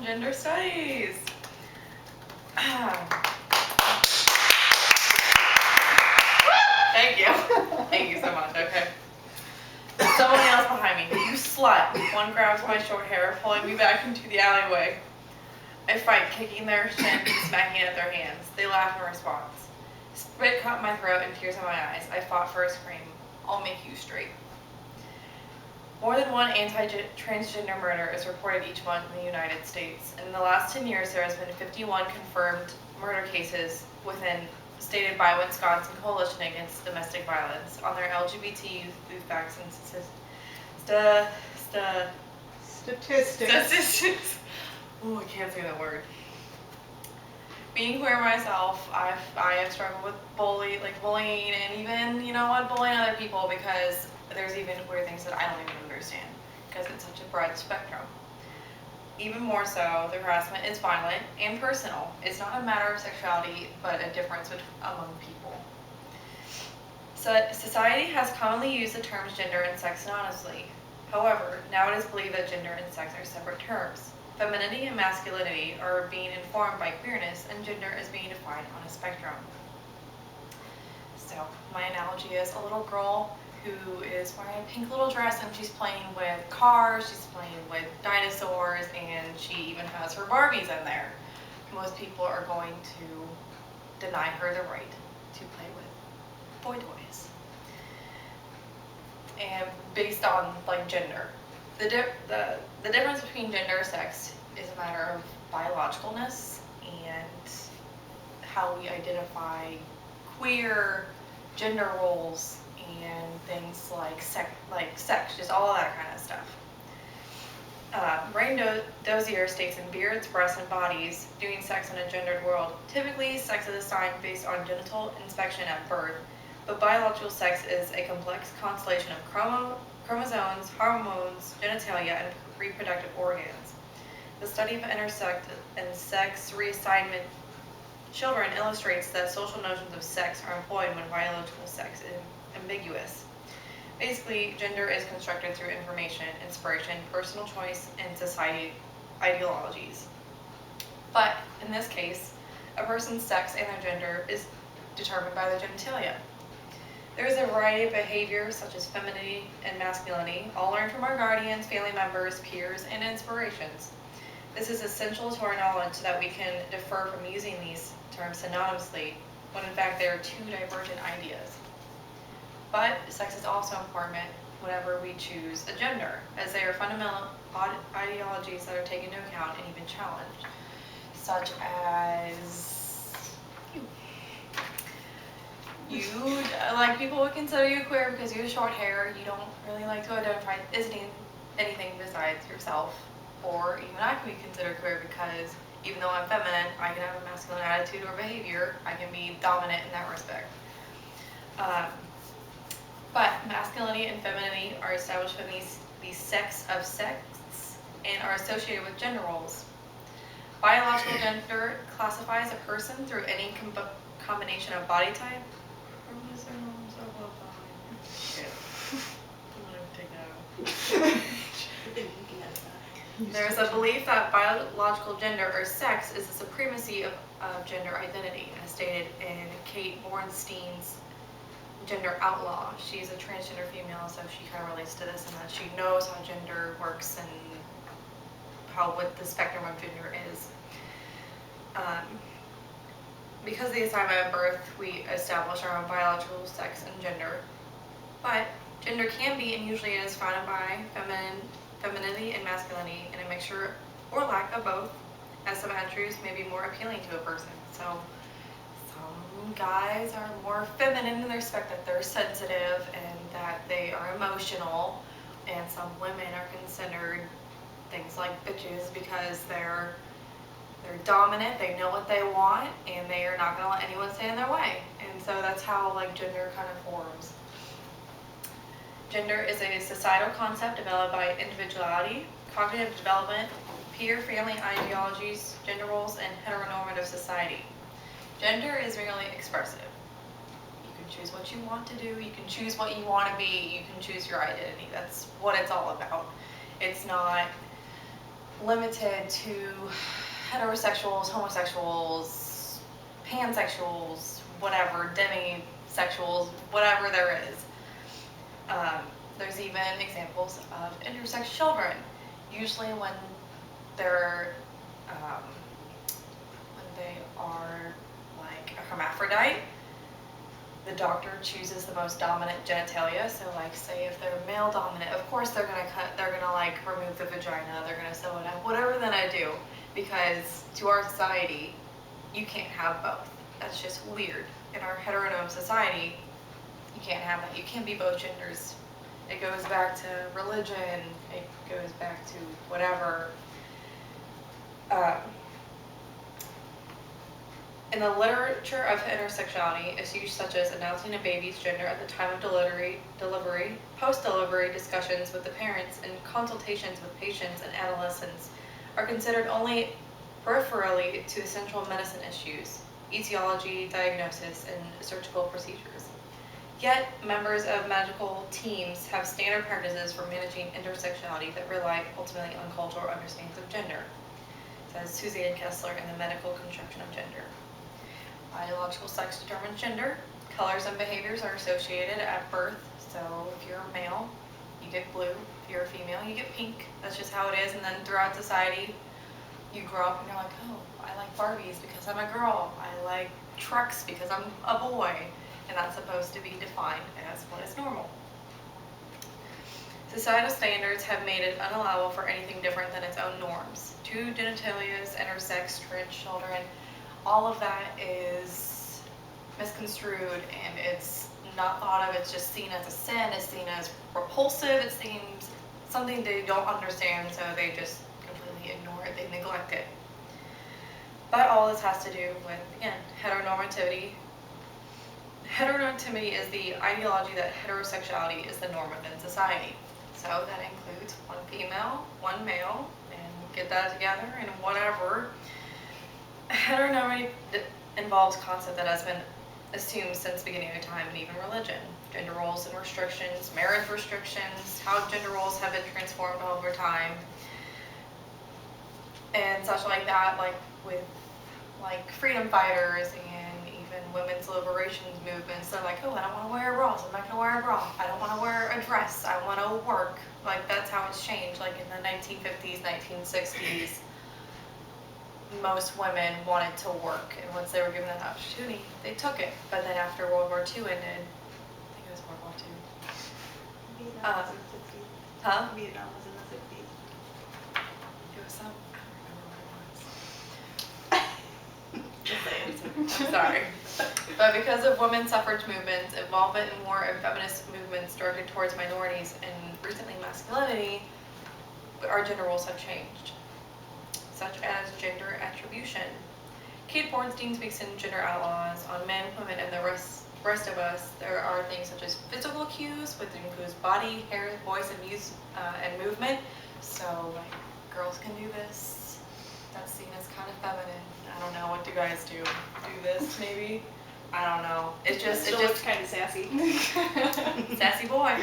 gender studies. Thank you. Thank you so much. Okay. Someone yells behind me, "You slut!" One grabs my short hair, pulling me back into the alleyway. I fight, kicking their shins and smacking at their hands. They laugh in response. Spit caught my throat and tears in my eyes. I fought for a scream. "I'll make you straight." More than one anti-transgender murder is reported each month in the United States. In the last 10 years, there has been 51 confirmed murder cases stated by Wisconsin Coalition Against Domestic Violence on their LGBT youth facts and statistics. Ooh, I can't say that word. Being queer myself, I have struggled with bullying and even, bullying other people, because there's even queer things that I don't even understand, because it's such a broad spectrum. Even more so, the harassment is violent and personal. It's not a matter of sexuality, but a difference among people. So, society has commonly used the terms gender and sex synonymously. However, now it is believed that gender and sex are separate terms. Femininity and masculinity are being informed by queerness, and gender is being defined on a spectrum. So, my analogy is a little girl who is wearing a pink little dress, and she's playing with cars, she's playing with dinosaurs, and she even has her Barbies in there. Most people are going to deny her the right to play with boy toys. And based on gender, the difference between gender and sex is a matter of biologicalness and how we identify queer gender roles and things like sex, just all of that kind of stuff. Brain Dozier states, in beards, breasts, and bodies, doing sex in a gendered world, typically sex is assigned based on genital inspection at birth, but biological sex is a complex constellation of chromosomes, hormones, genitalia, and reproductive organs. The study of intersex and sex reassignment children illustrates that social notions of sex are employed when biological sex is ambiguous. Basically, gender is constructed through information, inspiration, personal choice, and society ideologies. But in this case, a person's sex and their gender is determined by their genitalia. There is a variety of behaviors such as femininity and masculinity, all learned from our guardians, family members, peers, and inspirations. This is essential to our knowledge so that we can defer from using these terms synonymously, when in fact they are two divergent ideas. But sex is also important whenever we choose a gender, as they are fundamental ideologies that are taken into account and even challenged, such as people would consider you queer because you have short hair. You don't really like to identify as anything besides yourself. Or even I can be considered queer because even though I'm feminine, I can have a masculine attitude or behavior. I can be dominant in that respect. But masculinity and femininity are established from these sects of sects and are associated with gender roles. Biological gender classifies a person through any combination of body type. There's a belief that biological gender or sex is the supremacy of gender identity, as stated in Kate Bornstein's Gender Outlaw. She's a transgender female, so she kind of relates to this, and that she knows how gender works and what the spectrum of gender is. Because of the assignment at birth, we establish our own biological sex and gender. But gender can be, and usually is, founded by femininity and masculinity, and a mixture or lack of both, as some attributes may be more appealing to a person. So some guys are more feminine in the respect that they're sensitive and that they are emotional, and some women are considered things like bitches because they're dominant, they know what they want, and they are not going to let anyone stand in their way. And so that's how gender kind of forms. Gender is a societal concept developed by individuality, cognitive development, peer family ideologies, gender roles, and heteronormative society. Gender is merely expressive. You can choose what you want to do, you can choose what you want to be, you can choose your identity. That's what it's all about. It's not limited to heterosexuals, homosexuals, pansexuals, whatever, demisexuals, whatever there is. There's even examples of intersex children. Usually when they're when they are like a hermaphrodite, the doctor chooses the most dominant genitalia. So like say if they're male dominant, of course they're gonna like remove the vagina, they're gonna sew it up, whatever they're gonna do, because to our society, you can't have both. That's just weird. In our heteronorm society, you can't have that. You can't be both genders. It goes back to religion, it goes back to whatever. In the literature of intersexuality, issues such as announcing a baby's gender at the time of delivery, post-delivery discussions with the parents, and consultations with patients and adolescents are considered only peripherally to essential medicine issues, etiology, diagnosis, and surgical procedures. Yet, members of medical teams have standard practices for managing intersexuality that rely ultimately on cultural understandings of gender, says Suzanne Kessler in The Medical Construction of Gender. Biological sex determines gender. Colors and behaviors are associated at birth. So if you're a male, you get blue. If you're a female, you get pink. That's just how it is. And then throughout society, you grow up and you're like, oh, I like Barbies because I'm a girl. I like trucks because I'm a boy. And that's supposed to be defined as what is normal. Societal standards have made it unallowable for anything different than its own norms. Two genitalias, intersex, trans children, all of that is misconstrued and it's not thought of. It's just seen as a sin, it's seen as repulsive, it seems something they don't understand, so they just completely ignore it, they neglect it. But all this has to do with, again, heteronormativity. Heteronormativity is the ideology that heterosexuality is the norm within society. So that includes one female, one male, and get that together and whatever. Heteronormativity involves a concept that has been assumed since the beginning of time and even religion. Gender roles and restrictions, marriage restrictions, how gender roles have been transformed over time, and such like that, like with like freedom fighters and even women's liberation movements. They're like, oh, I don't want to wear a bra, so I'm not going to wear a bra. I don't want to wear a dress, I want to work. Like that's how it's changed. Like in the 1950s, 1960s, most women wanted to work, and once they were given that opportunity, they took it. But then after World War II ended, I think it was World War II. Vietnam was in the 60s. Huh? Vietnam was in the 60s. It was some, I don't remember what it was. Just saying. I'm sorry. But because of women's suffrage movements, involvement in more and feminist movements directed towards minorities, and recently masculinity, our gender roles have changed, such as gender attribution. Kate Bornstein speaks in Gender Outlaws on men, women, and the rest of us. There are things such as physical cues, which includes body, hair, voice, and movement. So like girls can do this. That's seen as kind of feminine. I don't know. What do guys do? Do this maybe? I don't know. It just kind of sassy. Sassy boy.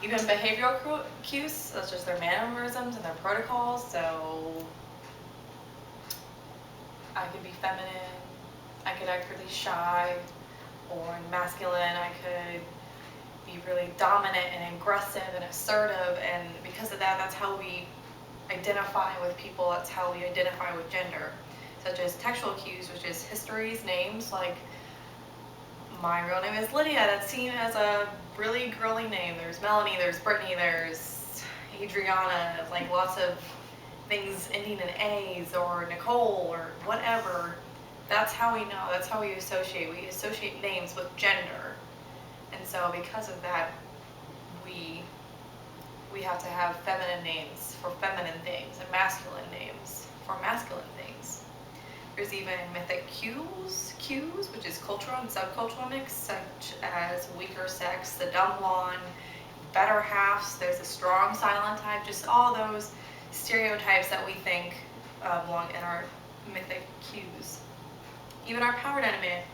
Even behavioral cues, such as their mannerisms and their protocols. So I could be feminine, I could act really shy, or masculine, I could be really dominant and aggressive and assertive, and because of that, that's how we identify with people, that's how we identify with gender. Such as textual cues, which is histories, names, like my real name is Lydia, that's seen as a really girly name. There's Melanie, there's Brittany, there's Adriana, like lots of things ending in A's, or Nicole, or whatever. That's how we know, that's how we associate. We associate names with gender. And so because of that, we have to have feminine names for feminine things and masculine names for masculine things. There's even mythic cues, which is cultural and subcultural mix, such as weaker sex, the dumb blonde, better halves, there's a strong silent type, just all those stereotypes that we think belong in our mythic cues. Even our power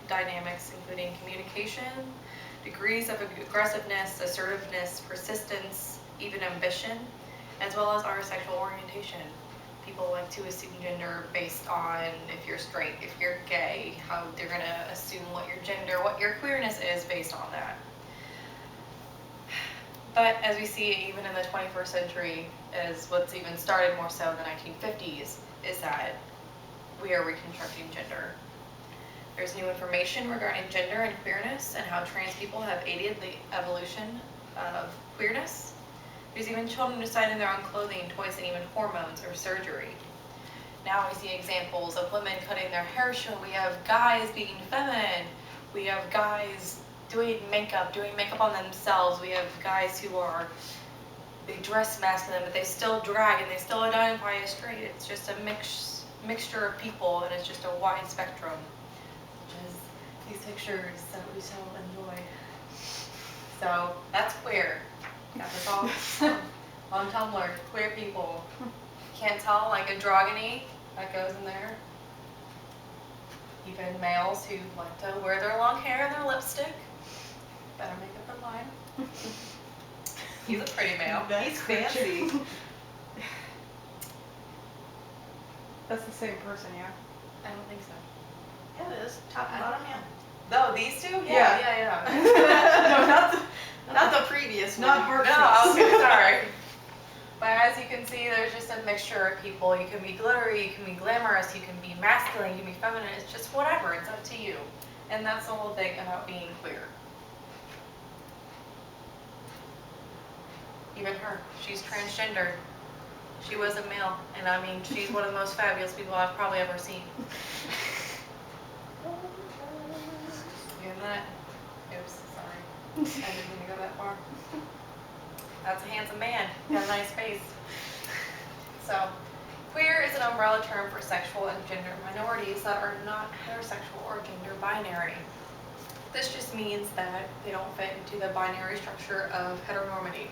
dynamics, including communication, degrees of aggressiveness, assertiveness, persistence, even ambition, as well as our sexual orientation. People like to assume gender based on if you're straight, if you're gay, how they're gonna assume what your gender, what your queerness is based on that. But as we see even in the 21st century, is what's even started more so in the 1950s, is that we are reconstructing gender. There's new information regarding gender and queerness and how trans people have aided the evolution of queerness. There's even children deciding their own clothing, toys, and even hormones or surgery. Now we see examples of women cutting their hair short. We have guys being feminine. We have guys doing makeup on themselves. We have guys who they dress masculine, but they still drag and they still identify as straight. It's just a mixture of people, and it's just a wide spectrum, which is these pictures that we so enjoy. So that's queer. Got this all on Tumblr. Queer people. Can't tell, like androgyny that goes in there. Even males who like to wear their long hair and their lipstick. Better make up their mind. He's a pretty male. He's fancy. That's the same person, yeah. I don't think so. Yeah, it is. Top and bottom, yeah. No, these two? Yeah. Yeah. Not the previous one. Not hard. No, I was gonna sorry. But as you can see, there's just a mixture of people. You can be glittery, you can be glamorous, you can be masculine, you can be feminine. It's just whatever. It's up to you. And that's the whole thing about being queer. Even her, she's transgender. She was a male, and I mean, she's one of the most fabulous people I've probably ever seen. And that, oops, sorry. I didn't mean to go that far. That's a handsome man. Got a nice face. So, queer is an umbrella term for sexual and gender minorities that are not heterosexual or gender binary. This just means that they don't fit into the binary structure of heteronormity.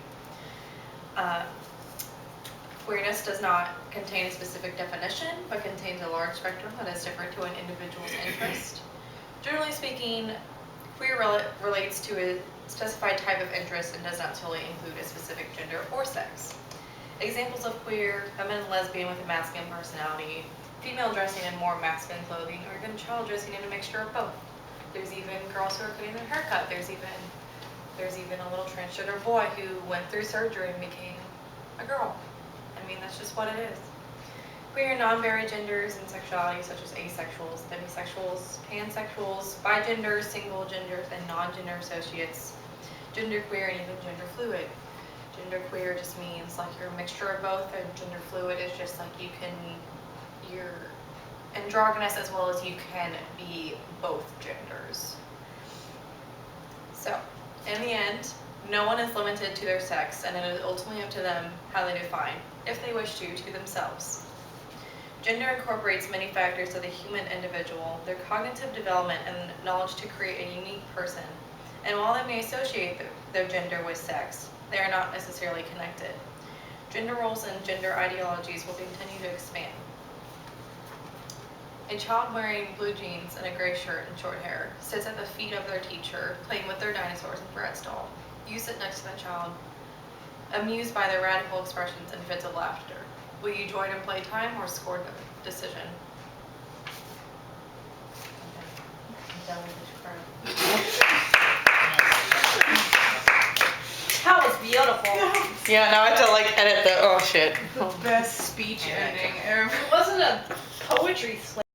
Queerness does not contain a specific definition, but contains a large spectrum that is different to an individual's interest. Generally speaking, queer relates to a specified type of interest and does not solely include a specific gender or sex. Examples of queer: feminine lesbian with a masculine personality, female dressing in more masculine clothing, or even child dressing in a mixture of both. There's even girls who are getting their hair cut. There's even a little transgender boy who went through surgery and became a girl. I mean, that's just what it is. Queer non-binary genders and sexualities such as asexuals, demisexuals, pansexuals, bigenders, single genders, and non-gender associates, genderqueer, and even gender fluid. Genderqueer just means like you're a mixture of both, and gender fluid is just like you're androgynous as well as you can be both genders. So, in the end, no one is limited to their sex, and it is ultimately up to them how they define, if they wish to themselves. Gender incorporates many factors of the human individual, their cognitive development, and knowledge to create a unique person. And while they may associate their gender with sex, they are not necessarily connected. Gender roles and gender ideologies will continue to expand. A child wearing blue jeans and a gray shirt and short hair sits at the feet of their teacher, playing with their dinosaurs and Brett's doll. You sit next to the child, amused by their radical expressions and fits of laughter. Will you join in playtime or score the decision? I'm done with this crap. That was beautiful. Yeah, now I have to like edit the, oh shit. The best speech ending ever. It wasn't a poetry slam.